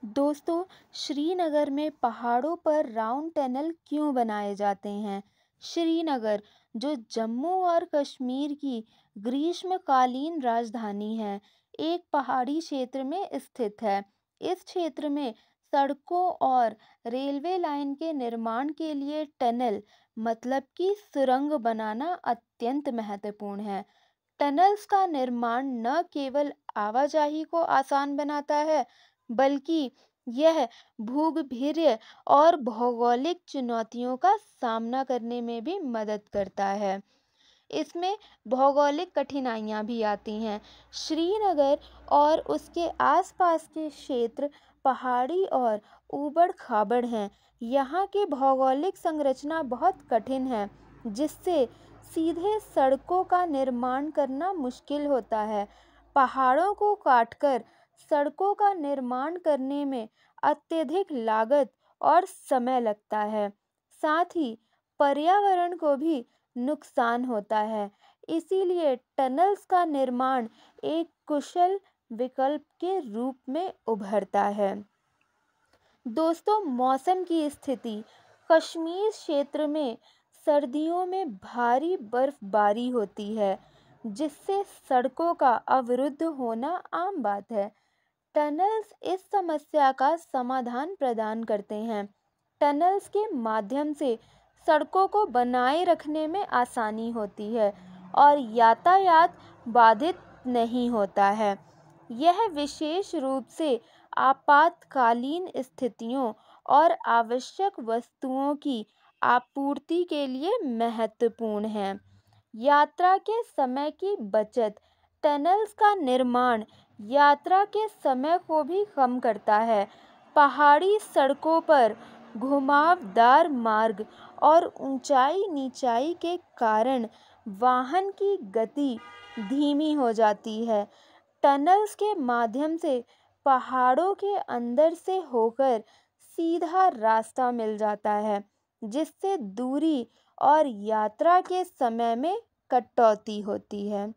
दोस्तों, श्रीनगर में पहाड़ों पर राउंड टनल क्यों बनाए जाते हैं? श्रीनगर, जो जम्मू और कश्मीर की ग्रीष्मकालीन राजधानी है, एक पहाड़ी क्षेत्र में स्थित है। इस क्षेत्र में सड़कों और रेलवे लाइन के निर्माण के लिए टनल, मतलब कि सुरंग बनाना अत्यंत महत्वपूर्ण है। टनल्स का निर्माण न केवल आवाजाही को आसान बनाता है, बल्कि यह भूगर्भीय और भौगोलिक चुनौतियों का सामना करने में भी मदद करता है। इसमें भौगोलिक कठिनाइयाँ भी आती हैं। श्रीनगर और उसके आसपास के क्षेत्र पहाड़ी और ऊबड़-खाबड़ हैं। यहाँ की भौगोलिक संरचना बहुत कठिन है, जिससे सीधे सड़कों का निर्माण करना मुश्किल होता है। पहाड़ों को काटकर सड़कों का निर्माण करने में अत्यधिक लागत और समय लगता है। साथ ही पर्यावरण को भी नुकसान होता है। इसीलिए टनल्स का निर्माण एक कुशल विकल्प के रूप में उभरता है। दोस्तों, मौसम की स्थिति कश्मीर क्षेत्र में सर्दियों में भारी बर्फबारी होती है, जिससे सड़कों का अवरुद्ध होना आम बात है। टनल्स इस समस्या का समाधान प्रदान करते हैं। टनल्स के माध्यम से सड़कों को बनाए रखने में आसानी होती है और यातायात बाधित नहीं होता है। यह विशेष रूप से आपातकालीन स्थितियों और आवश्यक वस्तुओं की आपूर्ति के लिए महत्वपूर्ण है। यात्रा के समय की बचत, टनल्स का निर्माण यात्रा के समय को भी कम करता है। पहाड़ी सड़कों पर घुमावदार मार्ग और ऊंचाई नीचाई के कारण वाहन की गति धीमी हो जाती है। टनल्स के माध्यम से पहाड़ों के अंदर से होकर सीधा रास्ता मिल जाता है, जिससे दूरी और यात्रा के समय में कटौती होती है।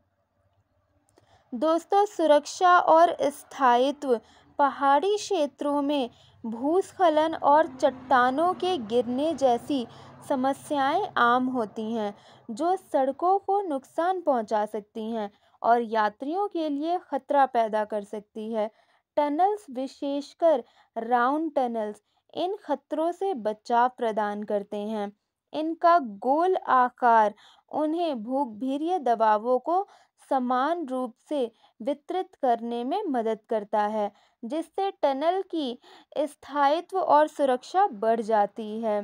दोस्तों, सुरक्षा और स्थायित्व पहाड़ी क्षेत्रों में भूस्खलन और चट्टानों के गिरने जैसी समस्याएं आम होती हैं, जो सड़कों को नुकसान पहुंचा सकती हैं और यात्रियों के लिए खतरा पैदा कर सकती है। टनल्स, विशेषकर राउंड टनल्स, इन खतरों से बचाव प्रदान करते हैं। इनका गोल आकार उन्हें भूगर्भीय दबावों को समान रूप से वितरित करने में मदद करता है, जिससे टनल की स्थायित्व और सुरक्षा बढ़ जाती है।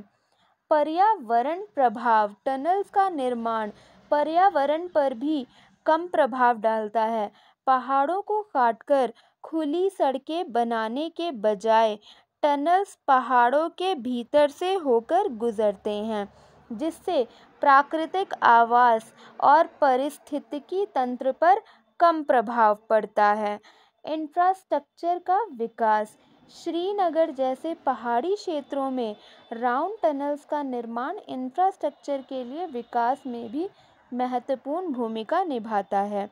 पर्यावरण प्रभाव, टनल्स का निर्माण पर्यावरण पर भी कम प्रभाव डालता है। पहाड़ों को काटकर खुली सड़कें बनाने के बजाय टनल्स पहाड़ों के भीतर से होकर गुजरते हैं, जिससे प्राकृतिक आवास और पारिस्थितिकी तंत्र पर कम प्रभाव पड़ता है। इंफ्रास्ट्रक्चर का विकास, श्रीनगर जैसे पहाड़ी क्षेत्रों में राउंड टनल्स का निर्माण इंफ्रास्ट्रक्चर के लिए विकास में भी महत्वपूर्ण भूमिका निभाता है।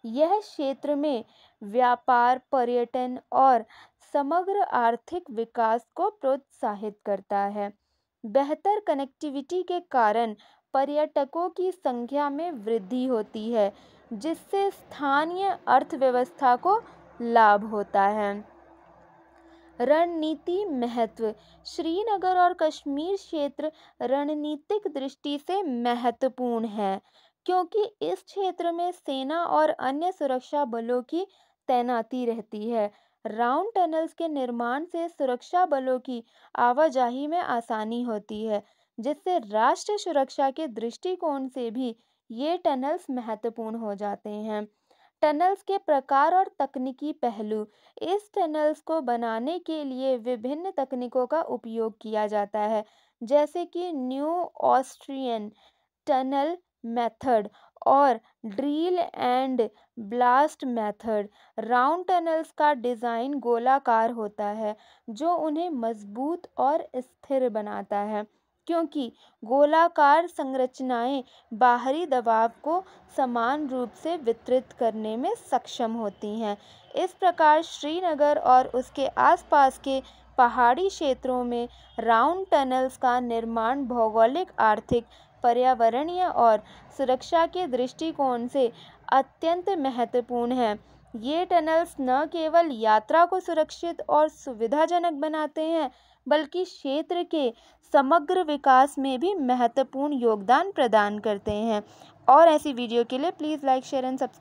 यह क्षेत्र में व्यापार, पर्यटन और समग्र आर्थिक विकास को प्रोत्साहित करता है। बेहतर कनेक्टिविटी के कारण पर्यटकों की संख्या में वृद्धि होती है, जिससे स्थानीय अर्थव्यवस्था को लाभ होता है। रणनीति महत्व, श्रीनगर और कश्मीर क्षेत्र रणनीतिक दृष्टि से महत्वपूर्ण है, क्योंकि इस क्षेत्र में सेना और अन्य सुरक्षा बलों की तैनाती रहती है। राउंड टनल्स के निर्माण से सुरक्षा बलों की आवाजाही में आसानी होती है, जिससे राष्ट्रीय सुरक्षा के दृष्टिकोण से भी ये टनल्स महत्वपूर्ण हो जाते हैं। टनल्स के प्रकार और तकनीकी पहलू, इस टनल्स को बनाने के लिए विभिन्न तकनीकों का उपयोग किया जाता है, जैसे कि न्यू ऑस्ट्रियन टनल मेथड और drill and blast method. Round tunnels का डिज़ाइन गोलाकार होता है, जो उन्हें मजबूत और स्थिर बनाता है। क्योंकि गोलाकार संरचनाएं बाहरी दबाव को समान रूप से वितरित करने में सक्षम होती हैं। इस प्रकार श्रीनगर और उसके आसपास के पहाड़ी क्षेत्रों में राउंड टनल्स का निर्माण भौगोलिक, आर्थिक, पर्यावरणीय और सुरक्षा के दृष्टिकोण से अत्यंत महत्वपूर्ण है। ये टनल्स न केवल यात्रा को सुरक्षित और सुविधाजनक बनाते हैं, बल्कि क्षेत्र के समग्र विकास में भी महत्वपूर्ण योगदान प्रदान करते हैं। और ऐसी वीडियो के लिए please like, share and subscribe.